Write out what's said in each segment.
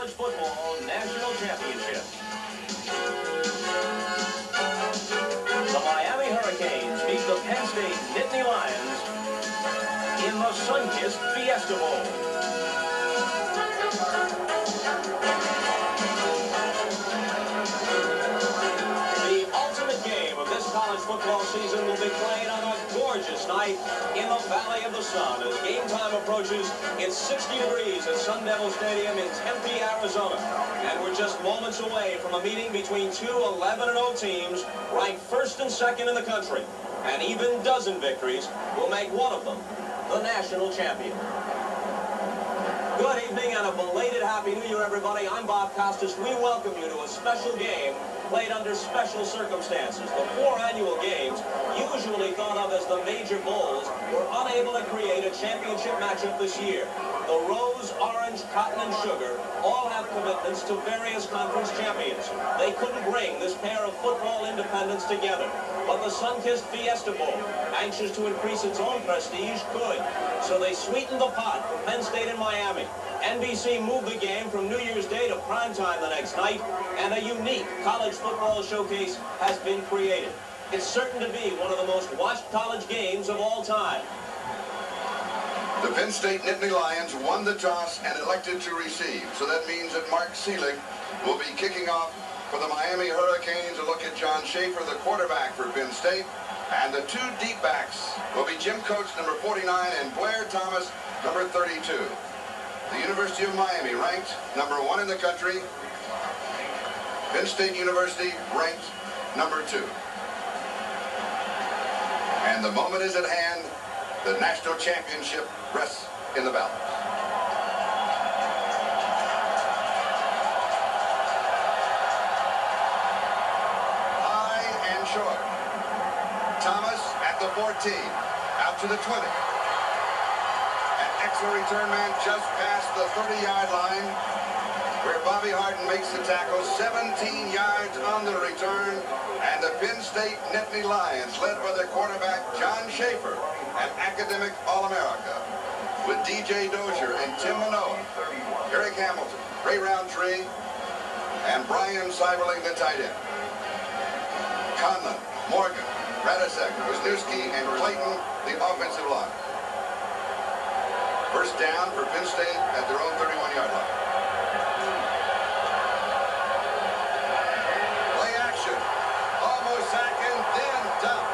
College Football National Championship. The Miami Hurricanes beat the Penn State Nittany Lions in the sun-kissed Fiesta Bowl. The ultimate game of this college football season will be played on a gorgeous night in the Valley of the Sun. As game time approaches, it's 60 degrees at Sun Devil Stadium in Tempe, Arizona. And we're just moments away from a meeting between two 11-0 teams ranked first and second in the country. An even dozen victories will make one of them the national champion. Good evening and a belated Happy New Year, everybody. I'm Bob Costas. We welcome you to a special game played under special circumstances. The 4 annual games, usually thought of as the major bowls, were unable to create a championship matchup this year. The Rose, Orange, Cotton, and Sugar all have commitments to various conference champions. They couldn't bring this pair of football independents together. But the sun-kissed Fiesta Bowl, anxious to increase its own prestige, could. So they sweetened the pot for Penn State and Miami. NBC moved the game from New Year's Day to primetime the next night, and a unique college football showcase has been created. It's certain to be one of the most watched college games of all time. The Penn State Nittany Lions won the toss and elected to receive. So that means that Mark Seelig will be kicking off for the Miami Hurricanes. A look at John Schaefer, the quarterback for Penn State. And the 2 deep backs will be Jim Coates, number 49, and Blair Thomas, number 32. The University of Miami ranked number 1 in the country. Penn State University ranked number 2. And the moment is at hand. The national championship rests in the balance. High and short. Thomas at the 14, out to the 20. An excellent return man just past the 30-yard line, where Bobby Harden makes the tackle. 17 yards on the return, and the Penn State Nittany Lions, led by their quarterback John Schaefer, an academic All-America, with DJ Dozier and Tim Manoa, Eric Hamilton, Ray Roundtree, and Brian Seiberling, the tight end. Conlon, Morgan, Radisek, Wisniewski, and Clayton, the offensive line. First down for Penn State at their own 31-yard line. Play action. Almost sack and then dump.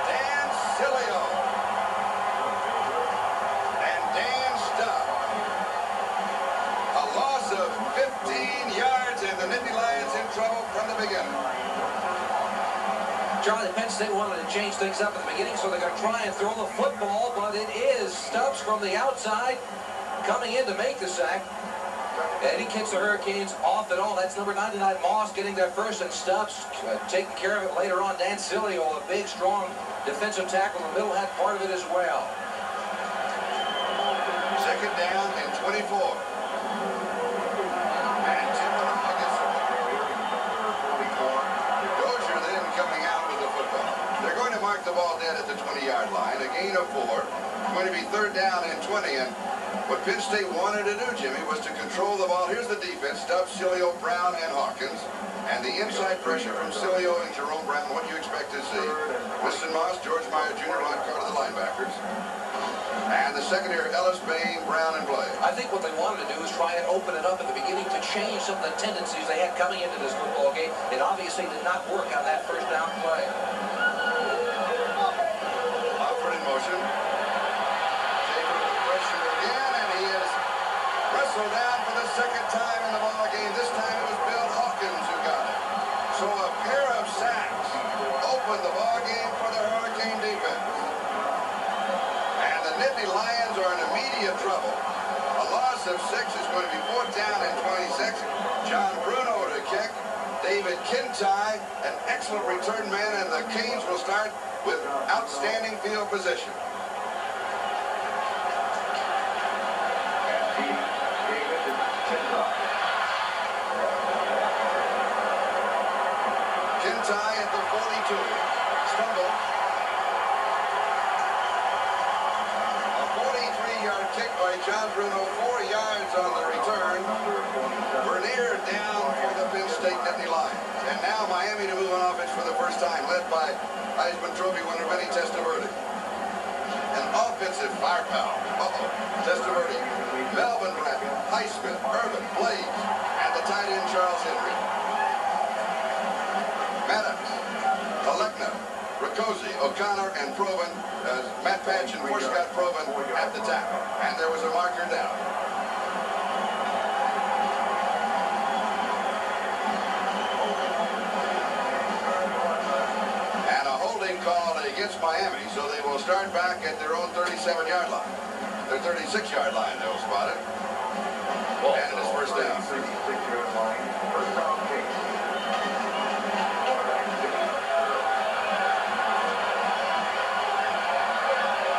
Dan Sileo. And Dan Stubb. A loss of 15 yards, and the Nittany Lions in trouble from the beginning. Charlie, Penn State wanted to change things up at the beginning, so they're going to try and throw the football, but it is Stubbs from the outside coming in to make the sack. And he kicks the Hurricanes off and all. That's number 99, Moss, getting there first, and Stubbs taking care of it later on. Dan Sileo, a big, strong defensive tackle in the middle, had part of it as well. Second down and 24. And Tim Manoa gets the football. Dozier then coming out with the football. They're going to mark the ball dead at the 20-yard line. A gain of 4. Going to be third down and 20. And what Penn State wanted to do, Jimmy, was to control the ball. Here's the defense: Stubbs, Sileo, Brown, and Hawkins. And the inside pressure from Sileo and Jerome Brown, what you expect to see. Winston Moss, George Meyer Jr., Ron Carter, the linebackers. And the secondary, Ellis, Bain, Brown, and Blake. I think what they wanted to do is try and open it up at the beginning to change some of the tendencies they had coming into this football game. It obviously did not work on that first down play. Offord in motion. Schaefer with pressure again, and he is wrestled down for the second time in the ball game. This time it was Bill Hawkins who got it. So a pair of sacks opened the ball game for the Hurricane defense. And the Nittany Lions are in immediate trouble. A loss of 6 is going to be fourth down and 26. John Bruno to kick. David Kintai, an excellent return man, and the Canes will start with outstanding field position. Kintai at the 42. Stumble. A 43-yard kick by John Bruno, 4 yards on the return. Heisman Trophy winner Vinny Testaverde. And offensive firepower. Testaverde, Melvin Bratton, Highsmith, Irvin, Blaze, and the tight end Charles Henry. Maddox, Alekna, Riccozzi, O'Connor, and Proven, Matt Patch and Scott Proven at the tackle. And there was a marker down. And a holding call against Miami, so they will start back at their own 37-yard line. Their 36-yard line, they'll spot it. And it is first down. 36-yard line, first down case.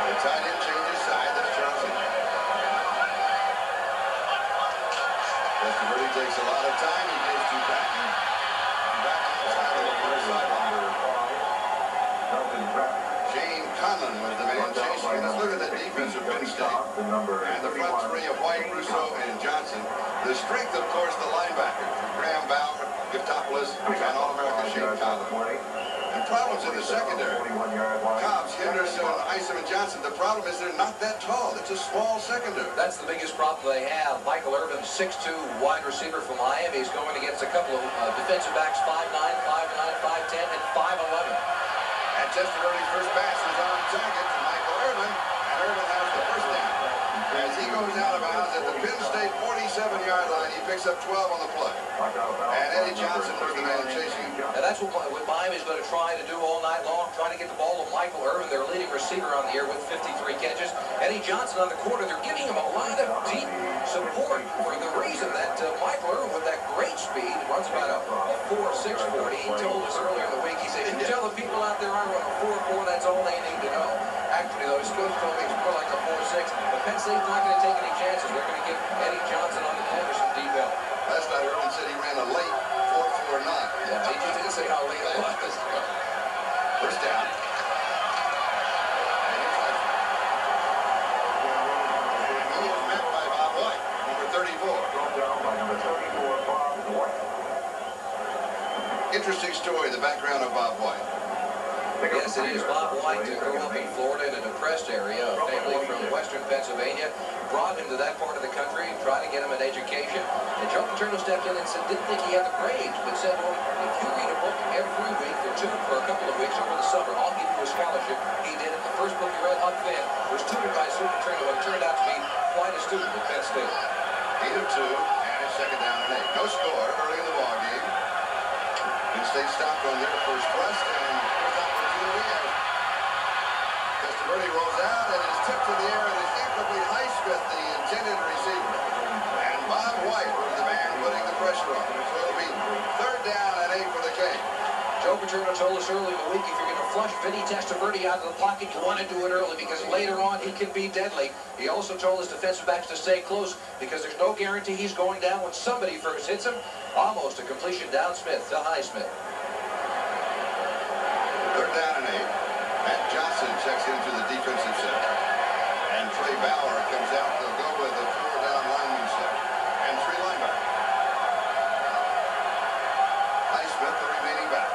The tight end changes side. That's Charles Henry. Testaverde takes a lot of time. He gives to Bratton. Back inside of the far sideline. Shane Conlon was the man chasing. Let's look at the defense of Penn State. And the front three of White, Russo, and Johnson. The strength, of course, the linebacker. Graham Bauer, Giftopoulos, and All-American Shane Conlon. And problems in the secondary. Cobbs, Henderson, Isom, and Johnson. The problem is they're not that tall. It's a small secondary. That's the biggest problem they have. Michael Irvin, 6'2", wide receiver from Miami, is going against a couple of defensive backs, 5'9", 5'9", 5'10", and 5'11". And Testaverde's first pass is on target to Michael Irvin, and Irvin has the first down. As he goes out of bounds at the Penn State 47-yard line, he picks up 12 on the play. And Eddie Johnson was the man chasing. And that's what Miami's going to try to do all night long, trying to get the ball to Michael Irvin, their leading receiver on the year with 53 catches. Eddie Johnson on the corner, they're giving him a lot of deep support for the reason that Michael Irvin, with that great speed, runs about a 4.6 40. He told us earlier in the week, he said, "You tell the people out there I run a 4.4, that's all they need to know." Actually, though, his coach told me it's more like a 4.6. But Penn State's not going to take any chances. They're going to give Eddie Johnson on the corner some deep help. Last night, Irvin said he ran a late 4.49. Yeah, he didn't say how late it was. First down. And he is met by Bob White, number 34. Interesting story, the background of Bob White. Yes, it is. Bob White grew up in Florida in a depressed area. A family from western Pennsylvania brought him to that part of the country and tried to get him an education. And Joe Paterno stepped in and said, didn't think he had the grades, but said to him, if you read a book every week for a couple of weeks over the summer, I'll give you a scholarship. He did it. The first book he read, Huck Finn, was tutored by Psu Paterno, and turned out to be quite a student at Penn State. 8 of 2, and it's second down and 8. No score early in the ball game. Penn State stopped on their first thrust, and Testaverde rolls out and is tipped to the air, and is incomplete. Highsmith, the intended receiver. And Bob White was the man putting the pressure on him. So it'll be third down and 8 for the Canes. Joe Paterno told us early in the week, if you're going to flush Vinny Testaverde out of the pocket, you want to do it early because later on he can be deadly. He also told his defensive backs to stay close because there's no guarantee he's going down when somebody first hits him. Almost a completion down Smith to Highsmith. Third down and 8. Matt Johnson checks into the defensive set. And Trey Bauer comes out. They'll go with a 4-down lineman set. And 3 linebackers. Highsmith, the remaining back.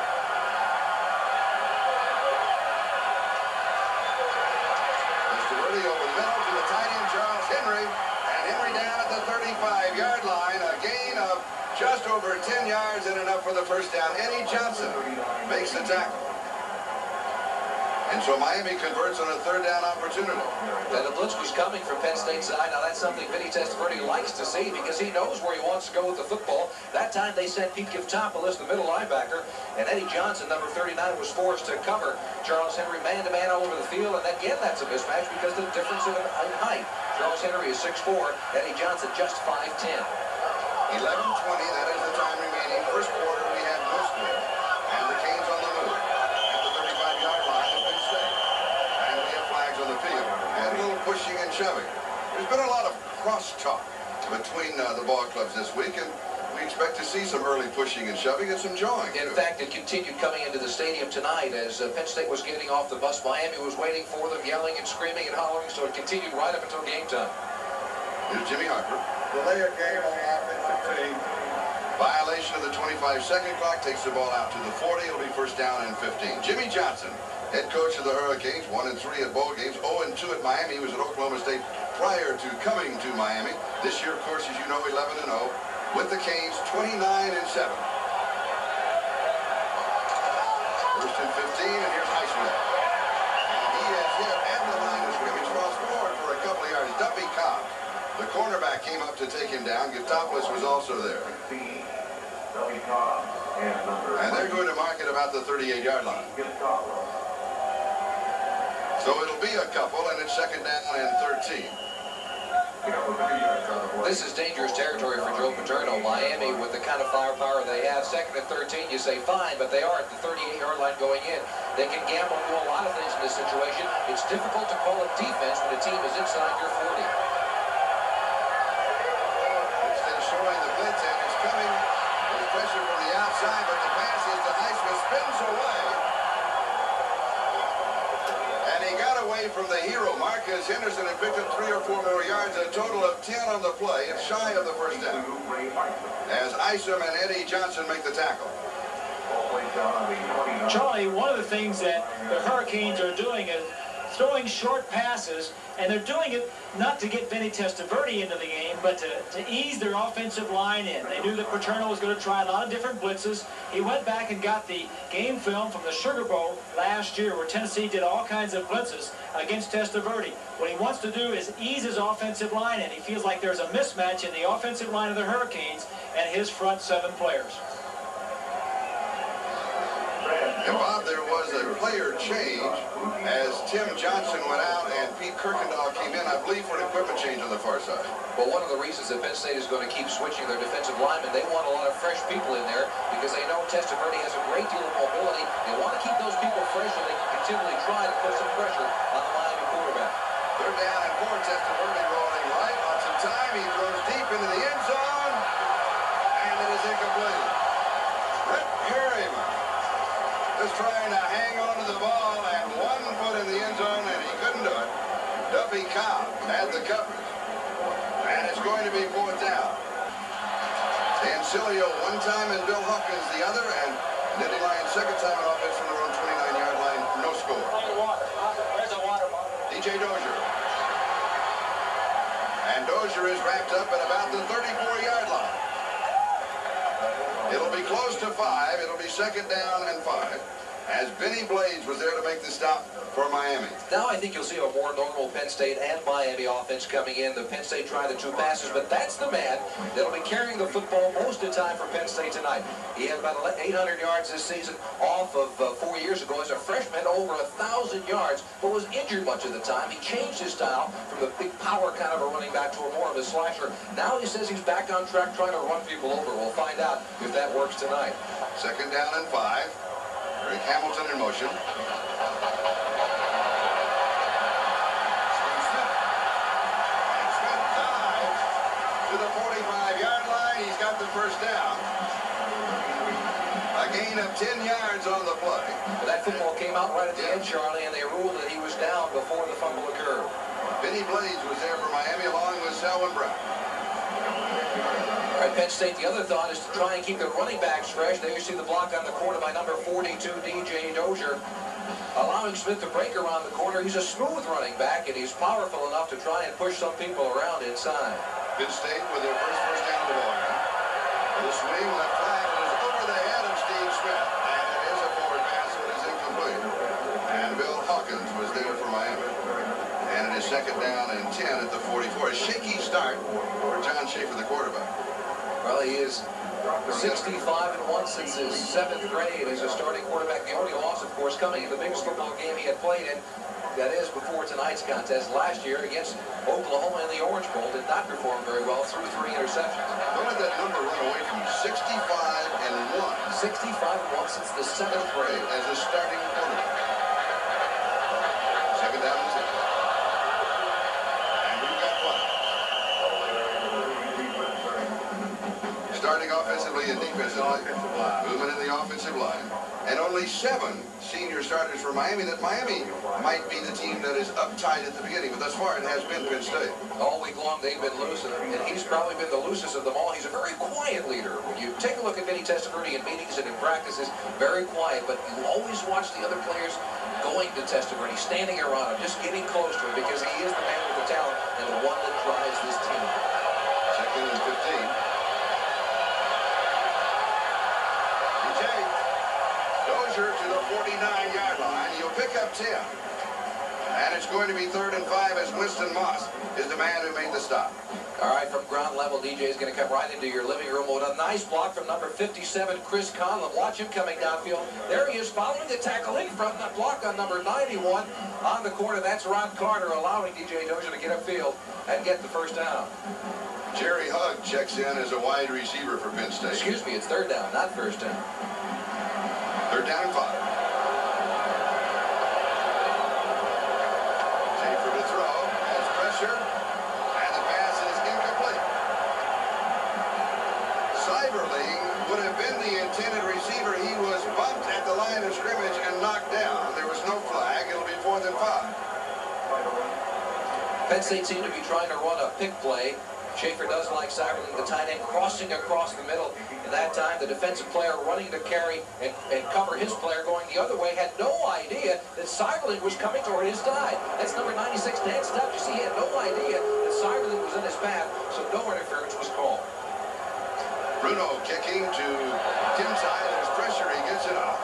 Testaverde over the middle to the tight end, Charles Henry. And Henry down at the 35-yard line. A gain of just over 10 yards and enough for the first down. Eddie Johnson makes the tackle. And so Miami converts on a third down opportunity. And the blitz was coming from Penn State's side. Now that's something Vinny Testaverde likes to see because he knows where he wants to go with the football. That time they sent Pete Giftopoulos, the middle linebacker, and Eddie Johnson, number 39, was forced to cover Charles Henry man-to-man all over the field. And again, that's a mismatch because of the difference in height. Charles Henry is 6'4", Eddie Johnson just 5'10". 11:20, that is the time remaining. First quarter, we have no score. And the Canes on the move at the 35-yard line of Penn State. And we have flags on the field. And a little pushing and shoving. There's been a lot of cross-talk between the ball clubs this week, and we expect to see some early pushing and shoving and some jawing. In fact, it continued coming into the stadium tonight as Penn State was getting off the bus. Miami was waiting for them, yelling and screaming and hollering, so it continued right up until game time. Here's Jimmy Harper. Delay a game on the offensive team. Violation of the 25-second clock takes the ball out to the 40. It'll be first down and 15. Jimmy Johnson, head coach of the Hurricanes, 1-3 at bowl games, 0-2 at Miami. He was at Oklahoma State prior to coming to Miami. This year, of course, as you know, 11-0 with the Canes, 29-7. First and 15, and here's Highsmith. And he has hit at the line of scrimmage, falls forward for a couple of yards. Duffy Cobb, the cornerback, came up to take him down. Gutopoulos was also there. And they're going to mark it about the 38-yard line. So it'll be a couple, and it's second down and 13. This is dangerous territory for Joe Paterno. Miami, with the kind of firepower they have, second and 13, you say fine, but they are at the 38-yard line going in. They can gamble and do a lot of things in this situation. It's difficult to call a defense when a team is inside your 40. Instead showing the blitz, and it's coming. There's pressure from the outside, but the pass is to Highsmith, spins away. And he got away from the hero, Marcus Henderson, and picked up 3 or 4 more yards, a total of 10 on the play. It's shy of the first down, as Isom and Eddie Johnson make the tackle. Charlie, one of the things that the Hurricanes are doing is throwing short passes, and they're doing it not to get Vinny Testaverde into the game, but to ease their offensive line in. They knew that Paterno was going to try a lot of different blitzes. He went back and got the game film from the Sugar Bowl last year, where Tennessee did all kinds of blitzes against Testaverde. What he wants to do is ease his offensive line in. He feels like there's a mismatch in the offensive line of the Hurricanes and his front 7 players. And Bob, there was a player change as Tim Johnson went out and Pete Kirkendall came in, I believe, for an equipment change on the far side. But one of the reasons that Penn State is going to keep switching their defensive linemen, they want a lot of fresh people in there because they know Testaverde has a great deal of mobility. They want to keep those people fresh so they can continually try to put some pressure on the Miami quarterback. Third down and 4, Testaverde rolling right on some time. He throws deep into the end zone, and it is incomplete. Brett Perryman is trying to hang on to the ball, and 1 foot in the end zone, and he couldn't do it. Duffy Cobb had the coverage, and it's going to be 4th down. Ancilio 1 time and Bill Hawkins the other, and Nittany Lions 2nd time in offense from their own 29-yard line, no score. There's a water bottle. DJ Dozier. And Dozier is wrapped up at about the 34-yard line. It'll be close to 5. It'll be second down and 5. As Benny Blades was there to make the stop for Miami. Now I think you'll see a more normal Penn State and Miami offense coming in. The Penn State tried the 2 passes, but that's the man that'll be carrying the football most of the time for Penn State tonight. He had about 800 yards this season off of 4 years ago as a freshman, over 1,000 yards, but was injured much of the time. He changed his style from the big power kind of a running back to a more of a slasher. Now he says he's back on track trying to run people over. We'll find out if that works tonight. Second down and 5. Rick Hamilton in motion. Steve Smith. And Smith dives to the 45-yard line. He's got the first down. A gain of 10 yards on the play. Well, that football came out right at the end, Charlie, and they ruled that he was down before the fumble occurred. Benny Blades was there for Miami along with Selwyn Brown. All right, Penn State, the other thought is to try and keep their running backs fresh. There you see the block on the corner by number 42, DJ Dozier, allowing Smith to break around the corner. He's a smooth running back, and he's powerful enough to try and push some people around inside. Penn State with their first down of the ball game. The swing left flat is over the head of Steve Smith, and it is a forward pass, so it is incomplete. And Bill Hawkins was there for Miami. And it is second down and 10 at the 44. A shaky start for John Schaefer, the quarterback. Well, he is 65-1 since his 7th grade as a starting quarterback. The only loss, of course, coming in the biggest football game he had played in, that is before tonight's contest last year against Oklahoma in the Orange Bowl. Did not perform very well, threw 3 interceptions. Don't let that number run away from you. 65-1. 65-1 since the 7th grade as a starting quarterback. Second down and 10. And we've got 5. Starting offensively and defensively. Movement in the offensive line. and only 7 senior starters for Miami, that Miami might be the team that is uptight at the beginning, but thus far it has been Penn State. All week long they've been loose, and he's probably been the loosest of them all. He's a very quiet leader. When you take a look at Vinny Testaverde in meetings and in practices, very quiet, but you always watch the other players going to Testaverde, standing around him, just getting close to him, because he is the man with the talent and the one that drives this team. 2nd and 15. Dozier to the 49-yard line. He'll pick up 10. And it's going to be 3rd and 5 as Winston Moss is the man who made the stop. All right, from ground level, DJ is going to come right into your living room with a nice block from number 57, Chris Conlon. Watch him coming downfield. There he is following the tackle in front. That block on number 91 on the corner. That's Ron Carter allowing DJ Dozier to get upfield and get the first down. Jerry Hugg checks in as a wide receiver for Penn State. Excuse me, it's 3rd down, not first down. 3rd down and 5. Schaefer to throw. Has pressure. And the pass is incomplete. Cyberling would have been the intended receiver. He was bumped at the line of scrimmage and knocked down. There was no flag. It'll be 4th and 5. Penn State seemed to be trying to run a pick play. Schaefer does like Cyberling, the tight end, crossing across the middle. And that time, the defensive player running to carry and cover his player going the other way had no idea that Cyberling was coming toward his side. That's number 96, Dan Stubbs. You see, he had no idea that Cyberling was in his path, so no interference was called. Bruno kicking to Kintai. There's pressure. He gets it off.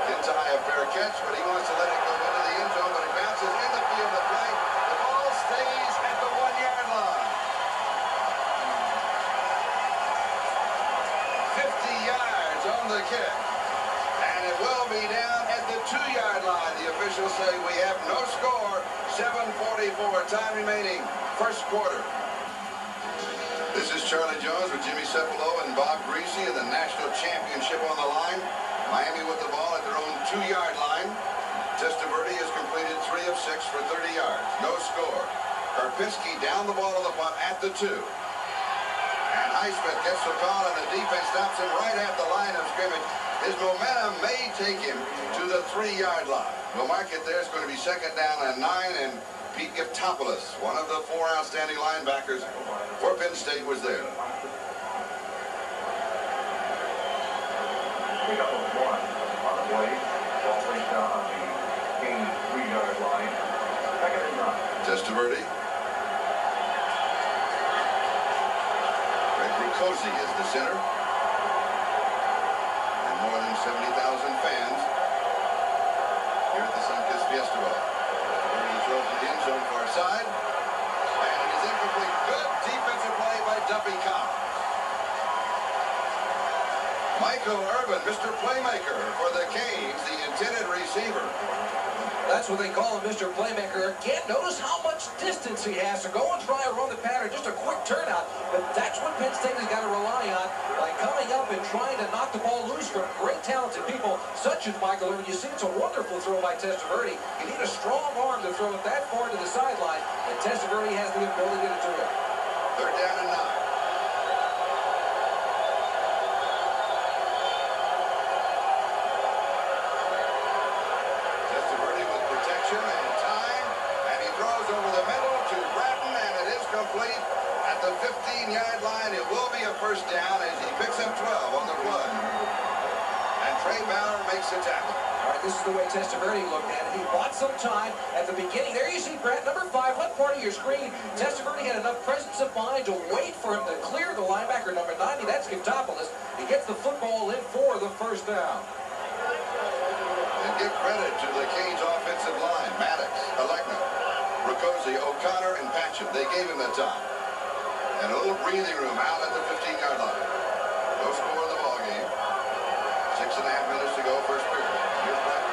Kintai a fair catch, but he wants to let it go into the end zone, but it bounces in the field of play. The ball stays at the 1-yard line. 50 yards on the kick. And it will be down at the 2-yard line. The officials say we have no score. 7:44, time remaining, 1st quarter. This is Charlie Jones with Jimmy Cefalo and Bob Greasy in the national championship on the line. Miami with the ball at their own 2-yard line. Testaverde has completed 3 of 6 for 30 yards. No score. Karpinski down the ball on the punt at the 2. And Highsmith gets the call, and the defense stops him right at the line of scrimmage. His momentum may take him to the 3-yard line. We'll mark it there. It's going to be 2nd down and 9, and Pete Giftopoulos, one of the 4 outstanding linebackers for Penn State, was there. Pick up of 1 on the play. Ball placed down on the Kane 3-yard line. 2nd and 9. Testaverde. Greg Rucosi is the center. And more than 70,000 fans here at the Sunkist Fiesta Bowl. He throws in the end zone far side. And it is incomplete. Good defensive play by Duffy Collins. Michael Irvin, Mr. Playmaker for the Canes, the intended receiver. That's what they call him, Mr. Playmaker. Again, notice how much distance he has to go and try and run the pattern. Just a quick turnout. But that's what Penn State has got to rely on by coming up and trying to knock the ball loose from great talented people such as Michael Irvin. You see, it's a wonderful throw by Testaverde. You need a strong arm to throw it that far to the sideline, and Testaverde has the ability to do it. 3rd down and 9. At the 15-yard line, it will be a 1st down as he picks up 12 on the play. And Trey Bauer makes the tackle. All right, this is the way Testaverde looked at it. He bought some time at the beginning. There you see, Brett, number 5, left part of your screen. Testaverde had enough presence of mind to wait for him to clear the linebacker, number 90. That's Giftopoulos. He gets the football in for the 1st down. And give credit to the Canes offensive line. Maddox, Alekna, Rucosi, O'Connor, and Patchen. They gave him the time. And a little breathing room out at the 15-yard line. No score in the ball game. 6.5 minutes to go, 1st period. Here's Patton.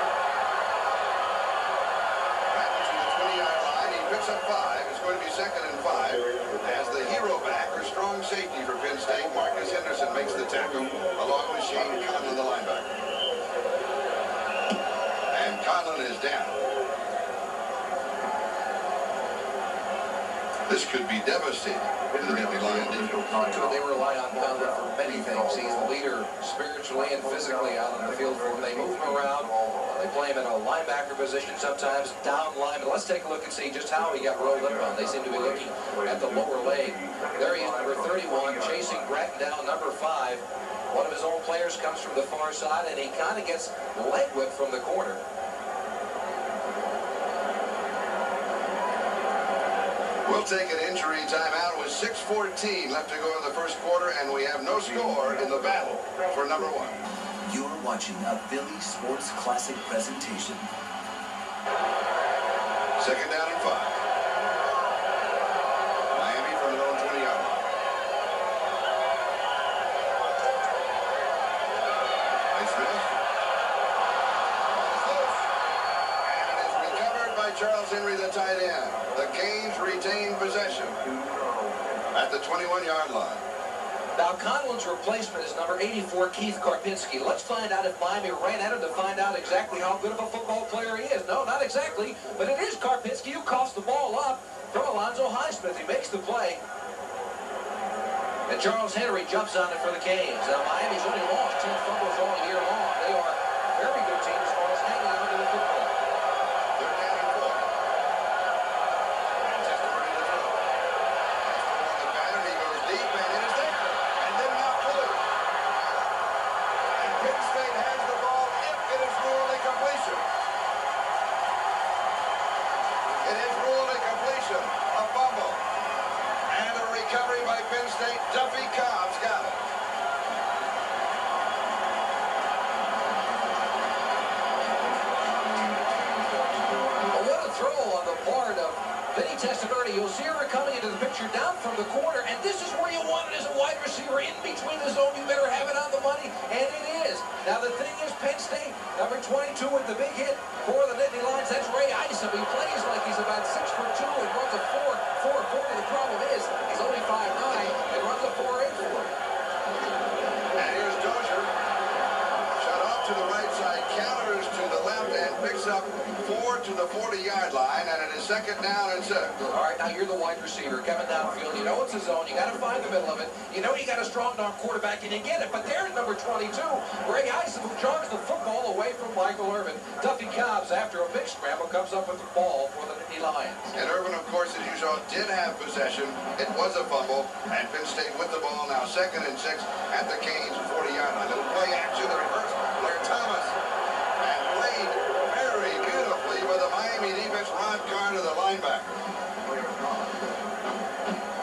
Patton to the 20-yard line. He picks up 5. It's going to be 2nd and 5. As the hero back, or strong safety for Penn State, Marcus Henderson makes the tackle, along with Shane Conlon, the linebacker. And Conlon is down. This could be devastating. They rely on Conlon for many many things. He's the leader spiritually and physically out on the field for them. They move him around. They play him in a linebacker position sometimes, down line. But let's take a look and see just how he got rolled up on. They seem to be looking at the lower leg. There he is, number 31, chasing Brett down, number 5. One of his own players comes from the far side, and he kind of gets leg whipped from the corner. We'll take an injury timeout with 6:14 left to go in the first quarter, and we have no score in the battle for number 1. You're watching a Philly Sports Classic presentation. Second down and 5. Miami from their own 20-yard line. Smith. And it is recovered by Charles Henry, the tight end. The Canes retain possession at the 21-yard line. Now, Conlon's replacement is number 84, Keith Karpinski. Let's find out if Miami ran at him to find out exactly how good of a football player he is. No, not exactly, but it is Karpinski who coughs the ball up from Alonzo Highsmith. He makes the play. And Charles Henry jumps on it for the Canes. Now, Miami's only lost 10 fumbles all year long. They are a very good team as far as hanging on to the football. Third down and 4. And Testaverde to throw. On the pattern, he goes deep, and it is there. And then not clear. And Penn State has the ball if it is ruled a completion. It is ruled a completion. A fumble. And a recovery by Penn State. Duffy Cobbs got it. Well, what a throw on the part of Vinny Testaverde. You'll see her coming into the picture down from the corner, and this is where you want it as a wide receiver in between the zone. You better have it on the money, and it is. Now, the thing is, Penn State, number 22 with the big hit for the Nittany Lions. That's Ray Isom. He plays like he's about 6'2" and runs a 4.40. The problem is he's only 5'9" and runs a 4.84. And here's Dozier. Shut off to the right side, counters to the left, and picks up 4 to the 40-yard line, and it is second down and 6. All right, now you're the wide receiver coming downfield. You know it's a zone. You got to find the middle of it. You know you got a strong arm quarterback, and you get it. But there's number 22, Ray Isom, who jogs the football away from Michael Irvin. Duffy Cobbs, after a big scramble, comes up with the ball for the Nittany Lions. And Irvin, of course, as you saw, did have possession. It was a fumble, and Penn State with the ball now second and 6 at the Canes 40-yard line. Little play action, the reverse. Blair Thomas, and played very beautifully by the Miami defense. Rod Carter, the linebacker.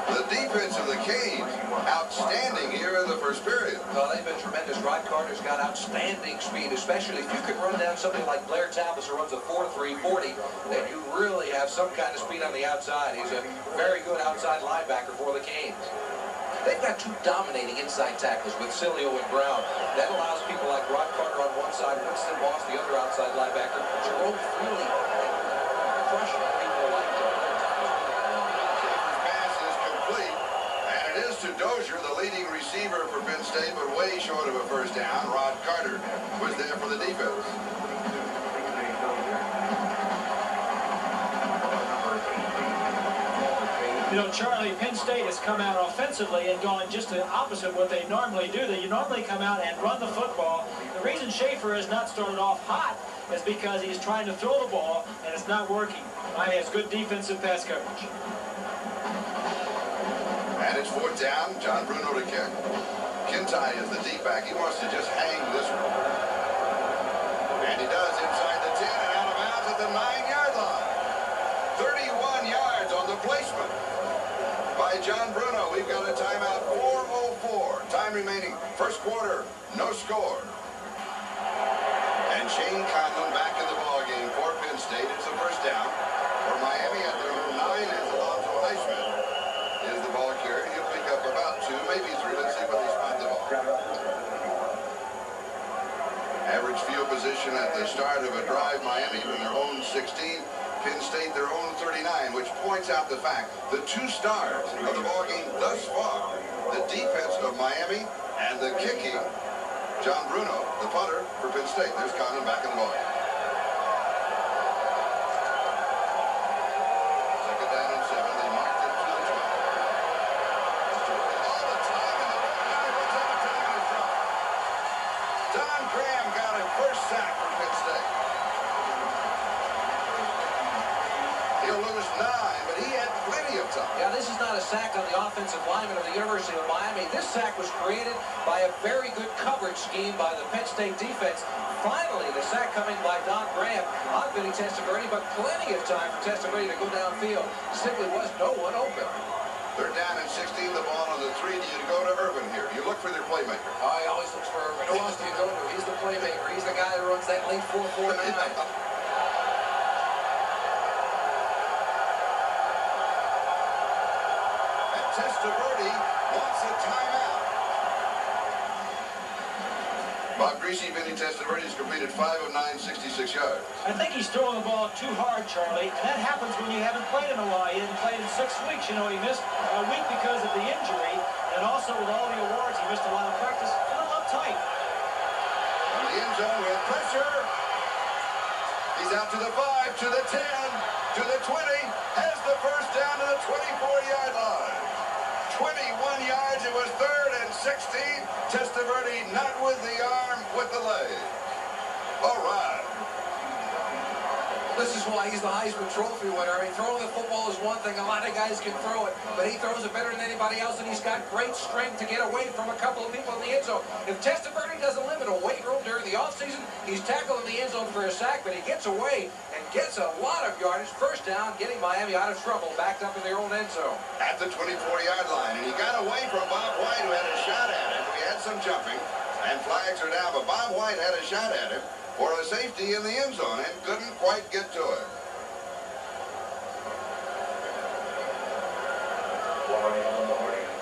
The defense of the Canes, outstanding here in the first period. Well, they've been tremendous. Rod Carter's got outstanding speed, especially if you can run down somebody like Blair Thomas who runs a 4.340, then you really have some kind of speed on the outside. He's a very good outside linebacker for the Canes. They've got two dominating inside tackles with Cilio and Brown. That allows people like Rod Carter on one side, Winston Moss, the other outside linebacker, Jerome Freely, crushing people like Blair Thomas. Schaefer's pass is complete, and it is to Dozier, the leading receiver for Penn State, but way short of a first down. Rod Carter was there for the defense. You know, Charlie, Penn State has come out offensively and gone just the opposite of what they normally do. They normally come out and run the football. The reason Schaefer has not started off hot is because he's trying to throw the ball, and it's not working. Miami has good defensive pass coverage. And it's fourth down. John Bruno to kick. Kintai is the deep back. He wants to just hang this one. And he does inside the 10 and out of bounds at the 9-yard line. 31 yards on the placement by John Bruno. We've got a timeout, 4:04. Time remaining. First quarter, no score. And Shane Conlon back in the ballgame for Penn State. It's a first down for Miami at their own 9 as Alonzo Highsmith is the ball carrier. He'll pick up about 2, maybe 3. Let's see where they spot the ball. Average field position at the start of a drive, Miami from their own 16. Penn State their own 39, which points out the fact the two stars of the ballgame thus far, the defense of Miami and the kicking, John Bruno, the punter for Penn State. There's Conlon back in the ballgame. Second down and 7. They marked it to the 12. All the time, and the ball guy was on attack. lineman of the University of Miami. This sack was created by a very good coverage scheme by the Penn State defense. Finally, the sack coming by Don Graham on Vinny Testaverde, but plenty of time for Testaverde to go downfield. Simply was no one open. They're down in 16, the ball on the 3. Do you go to Irvin here? You look for their playmaker. Oh, he always looks for Irvin. Who else do you go to? He's the playmaker. He's the guy that runs that late 4-4-9. And Testaverde wants a timeout. Bob Greasy, Vinny Testaverde has completed 5 of 9, 66 yards. I think he's throwing the ball too hard, Charlie, and that happens when you haven't played in a while. He hadn't played in 6 weeks. You know, he missed a week because of the injury, and also with all the awards, he missed a lot of practice. A little uptight. In the end zone with pressure. He's out to the 5, to the 10, to the 20, has the first down to the 24-yard line. 21 yards, it was 3rd and 16. Testaverde not with the arm, with the leg. All right. This is why he's the Heisman Trophy winner. I mean, throwing the football is one thing. A lot of guys can throw it, but he throws it better than anybody else, and he's got great strength to get away from a couple of people in the end zone. If Testaverde doesn't live in a weight room during the offseason, he's tackled in the end zone for a sack, but he gets away and gets a lot of yardage. First down, getting Miami out of trouble, backed up in their own end zone. At the 24-yard line, and he got away from Bob White, who had a shot at him. We had some jumping, and flags are down, but Bob White had a shot at him for a safety in the end zone and couldn't quite get to it.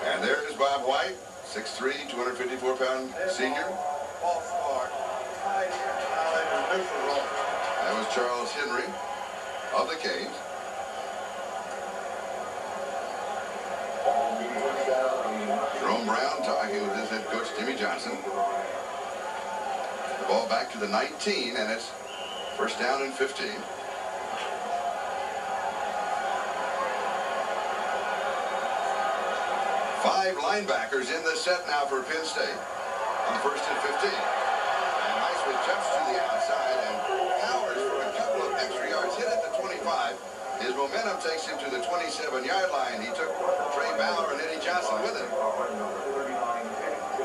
And there's Bob White, 6'3", 254-pound senior. That was Charles Henry of the Canes. Jerome Brown talking with his head coach, Jimmy Johnson. The ball back to the 19, and it's first down and 15. 5 linebackers in the set now for Penn State on 1st and 15. And Highsmith jumps to the outside and powers for a couple of extra yards, hit at the 25. His momentum takes him to the 27-yard line. He took Trey Bauer and Eddie Johnson with him.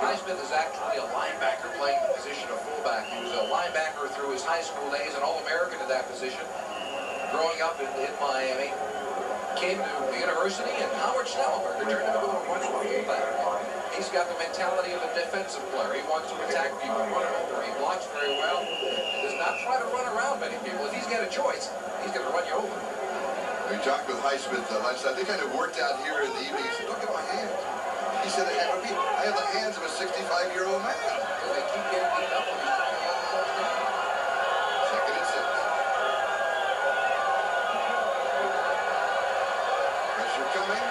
Highsmith is actually a linebacker playing the position of fullback. He was a linebacker through his high school days, an All-American at that position. Growing up in Miami, came to the university, and Howard Schnellenberger turned him into a running fullback. He's got the mentality of a defensive player. He wants to attack people, run over. He blocks very well. Does not try to run around many people. If he's got a choice, he's going to run you over. We talked with Highsmith last night. They kind of worked out here in the evening. He said, look at my hands. He said, I have the hands of a 65-year-old man. They keep getting beat up on these trying to get the first down. 2nd and 6. Pressure coming.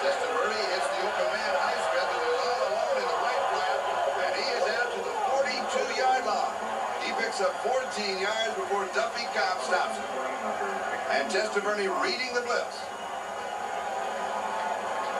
Testaverde hits the open man. Highsmith is all alone in the right flat, and he is out to the 42-yard line. He picks up 14 yards before Duffy Cobb stops him. And Testaverde reading the blitz.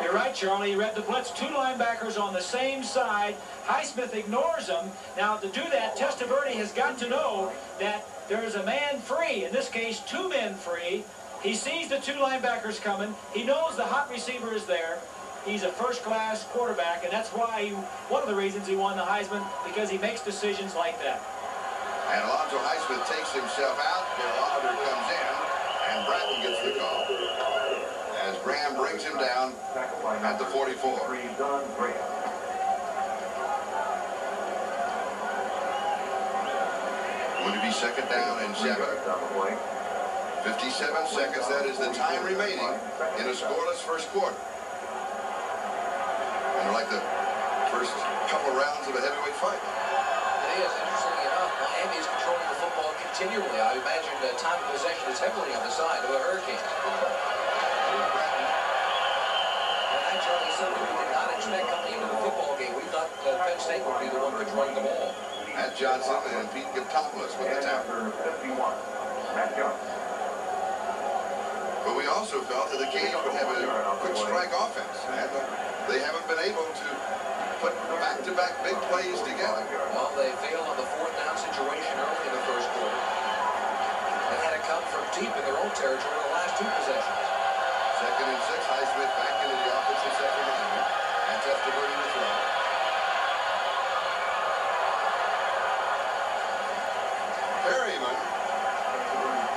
You're right, Charlie. He read the blitz. 2 linebackers on the same side. Highsmith ignores them. Now, to do that, Testaverde has got to know that there's a man free. In this case, 2 men free. He sees the 2 linebackers coming. He knows the hot receiver is there. He's a first-class quarterback, and that's why one of the reasons he won the Heisman, because he makes decisions like that. And Alonzo Highsmith takes himself out. Bill Oliver comes in, and Bratton gets the call as Graham brings him down at the 44. Going to be 2nd down and 7. 57 seconds, that is the time remaining in a scoreless first quarter. And they're like the first couple rounds of a heavyweight fight. It is, interestingly enough, Miami is controlling the football continually. I imagine the time of possession is heavily on the side of the Hurricanes. And actually, something we did not expect coming into the football game. We thought Penn State would be the one that's running the ball. Matt Johnson and Pete Gutopoulos with the tackle. But we also felt that the Canes would have a quick strike offense, and they haven't been able to put back-to-back big plays together. Well, they failed on the 4th down situation early in the first quarter. They had to come from deep in their own territory the last 2 possessions. 2nd and 6, Highsmith back into the offensive sector. Testaverde to throw. Perryman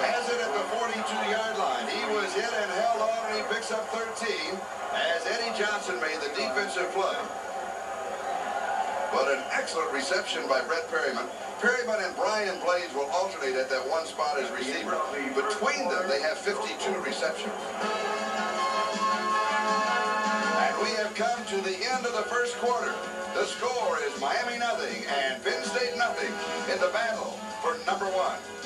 has it at the 42-yard line. He was hit and held on, and he picks up 13 as Eddie Johnson made the defensive play. But an excellent reception by Brett Perryman. Perryman and Brian Blades will alternate at that one spot as receiver. Between them, they have 52 receptions. And we have come to the end of the first quarter. The score is Miami nothing and Penn State nothing in the battle for number 1.